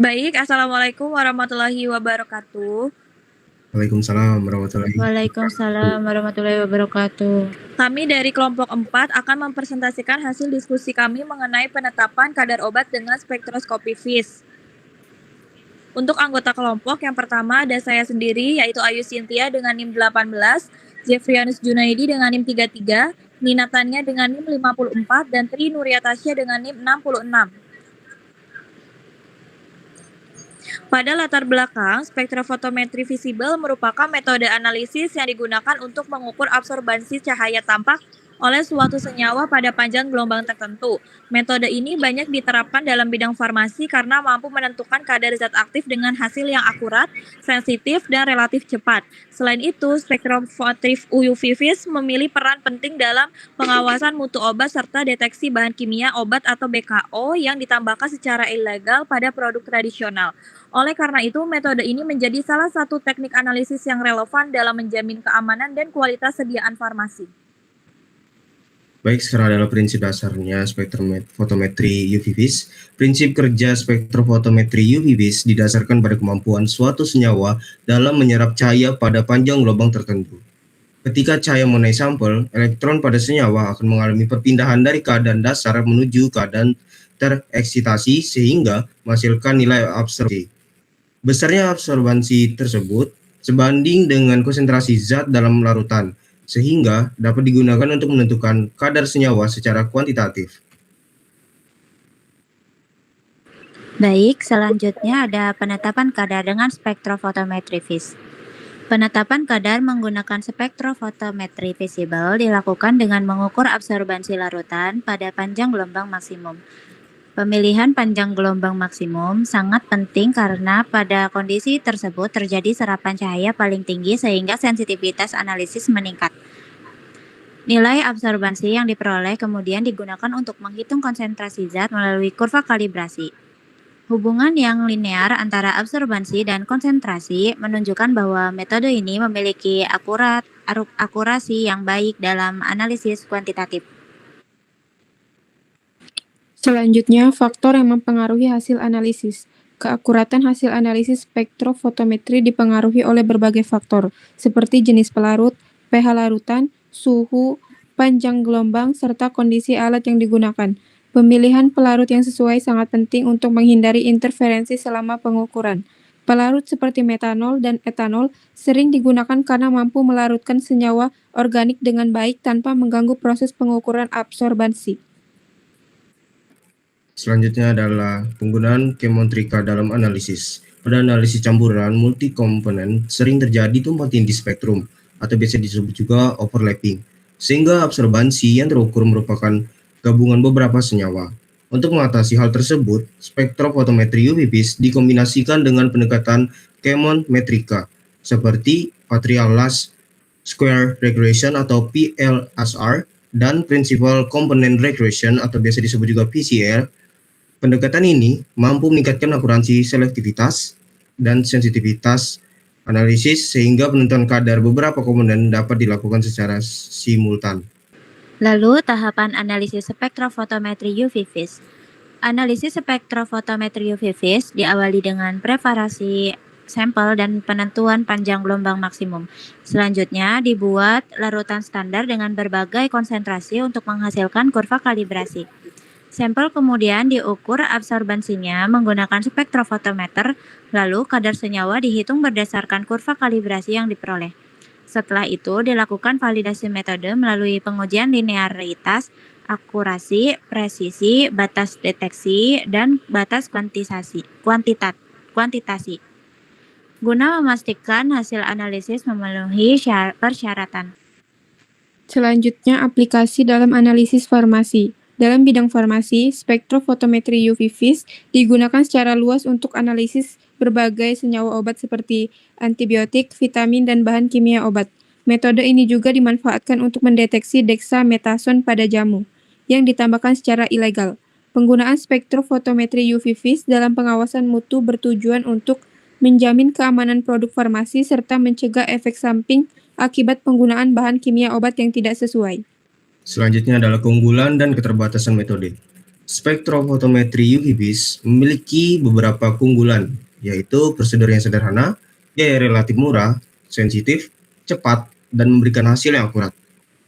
Baik, Assalamualaikum warahmatullahi wabarakatuh. Waalaikumsalam warahmatullahi wabarakatuh. Waalaikumsalam warahmatullahi wabarakatuh. Kami dari kelompok 4 akan mempresentasikan hasil diskusi kami mengenai penetapan kadar obat dengan spektroskopi FIS. Untuk anggota kelompok yang pertama ada saya sendiri, yaitu Ayu Cynthia dengan NIM 18, Jeffrianus Junaidi dengan NIM 33, Nina Tania dengan NIM 54, dan Tri Nuriatasya dengan NIM 66. Pada latar belakang, spektrofotometri visible merupakan metode analisis yang digunakan untuk mengukur absorbansi cahaya tampak oleh suatu senyawa pada panjang gelombang tertentu. Metode ini banyak diterapkan dalam bidang farmasi karena mampu menentukan kadar zat aktif dengan hasil yang akurat, sensitif, dan relatif cepat. Selain itu, spektrometri UV-VIS memiliki peran penting dalam pengawasan mutu obat serta deteksi bahan kimia obat atau BKO yang ditambahkan secara ilegal pada produk tradisional. Oleh karena itu, metode ini menjadi salah satu teknik analisis yang relevan dalam menjamin keamanan dan kualitas sediaan farmasi. Baik, sekarang adalah prinsip dasarnya spektrofotometri UV-VIS. Prinsip kerja spektrofotometri UV-VIS didasarkan pada kemampuan suatu senyawa dalam menyerap cahaya pada panjang gelombang tertentu. Ketika cahaya mengenai sampel, elektron pada senyawa akan mengalami perpindahan dari keadaan dasar menuju keadaan tereksitasi sehingga menghasilkan nilai absorpsi. Besarnya absorbansi tersebut sebanding dengan konsentrasi zat dalam larutan, sehingga dapat digunakan untuk menentukan kadar senyawa secara kuantitatif. Baik, selanjutnya ada penetapan kadar dengan spektrofotometri FIS. Penetapan kadar menggunakan spektrofotometri visible dilakukan dengan mengukur absorbansi larutan pada panjang gelombang maksimum. Pemilihan panjang gelombang maksimum sangat penting karena pada kondisi tersebut terjadi serapan cahaya paling tinggi sehingga sensitivitas analisis meningkat. Nilai absorbansi yang diperoleh kemudian digunakan untuk menghitung konsentrasi zat melalui kurva kalibrasi. Hubungan yang linear antara absorbansi dan konsentrasi menunjukkan bahwa metode ini memiliki akurasi yang baik dalam analisis kuantitatif. Selanjutnya, faktor yang mempengaruhi hasil analisis. Keakuratan hasil analisis spektrofotometri dipengaruhi oleh berbagai faktor, seperti jenis pelarut, pH larutan, suhu, panjang gelombang, serta kondisi alat yang digunakan. Pemilihan pelarut yang sesuai sangat penting untuk menghindari interferensi selama pengukuran. Pelarut seperti metanol dan etanol sering digunakan karena mampu melarutkan senyawa organik dengan baik tanpa mengganggu proses pengukuran absorbansi. Selanjutnya adalah penggunaan kemontrika dalam analisis. Pada analisis campuran multi-komponen sering terjadi tumpang tindih spektrum atau biasa disebut juga overlapping, sehingga absorbansi yang terukur merupakan gabungan beberapa senyawa. Untuk mengatasi hal tersebut, spektrofotometri UV-VIS dikombinasikan dengan pendekatan kemonmetrika seperti partial last square regression atau PLSR dan principal component regression atau biasa disebut juga PCR. Pendekatan ini mampu meningkatkan akurasi selektivitas dan sensitivitas analisis sehingga penentuan kadar beberapa komponen dapat dilakukan secara simultan. Lalu, tahapan analisis spektrofotometri UV-VIS. Analisis spektrofotometri UV-VIS diawali dengan preparasi sampel dan penentuan panjang gelombang maksimum. Selanjutnya, dibuat larutan standar dengan berbagai konsentrasi untuk menghasilkan kurva kalibrasi. Sampel kemudian diukur absorbansinya menggunakan spektrofotometer, lalu kadar senyawa dihitung berdasarkan kurva kalibrasi yang diperoleh. Setelah itu, dilakukan validasi metode melalui pengujian linearitas, akurasi, presisi, batas deteksi, dan batas kuantitasi, guna memastikan hasil analisis memenuhi persyaratan. Selanjutnya, aplikasi dalam analisis farmasi. Dalam bidang farmasi, spektrofotometri UV-VIS digunakan secara luas untuk analisis berbagai senyawa obat seperti antibiotik, vitamin, dan bahan kimia obat. Metode ini juga dimanfaatkan untuk mendeteksi dexamethasone pada jamu, yang ditambahkan secara ilegal. Penggunaan spektrofotometri UV-VIS dalam pengawasan mutu bertujuan untuk menjamin keamanan produk farmasi serta mencegah efek samping akibat penggunaan bahan kimia obat yang tidak sesuai. Selanjutnya adalah keunggulan dan keterbatasan metode. Spektrofotometri UV-Vis memiliki beberapa keunggulan, yaitu prosedur yang sederhana, biaya relatif murah, sensitif, cepat, dan memberikan hasil yang akurat.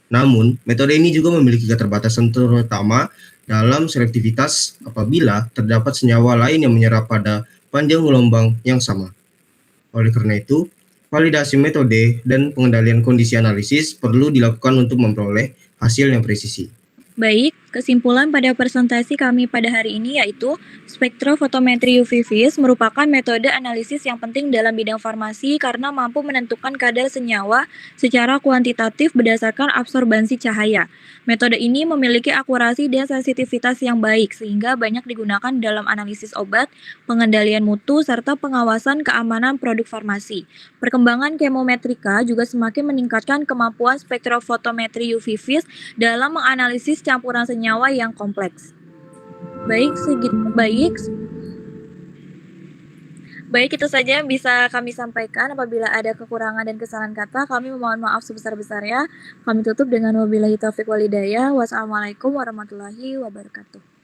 Namun, metode ini juga memiliki keterbatasan terutama dalam selektivitas apabila terdapat senyawa lain yang menyerap pada panjang gelombang yang sama. Oleh karena itu, validasi metode dan pengendalian kondisi analisis perlu dilakukan untuk memperoleh hasil yang presisi. Baik, kesimpulan pada presentasi kami pada hari ini yaitu spektrofotometri UV-Vis merupakan metode analisis yang penting dalam bidang farmasi karena mampu menentukan kadar senyawa secara kuantitatif berdasarkan absorbansi cahaya. Metode ini memiliki akurasi dan sensitivitas yang baik sehingga banyak digunakan dalam analisis obat, pengendalian mutu, serta pengawasan keamanan produk farmasi. Perkembangan kemometrika juga semakin meningkatkan kemampuan spektrofotometri UV-Vis dalam menganalisis campuran senyawa yang kompleks. Baik, itu saja yang bisa kami sampaikan. Apabila ada kekurangan dan kesalahan kata, kami memohon maaf sebesar-besarnya. Kami tutup dengan wabillahi taufiq walhidayah. Wassalamualaikum warahmatullahi wabarakatuh.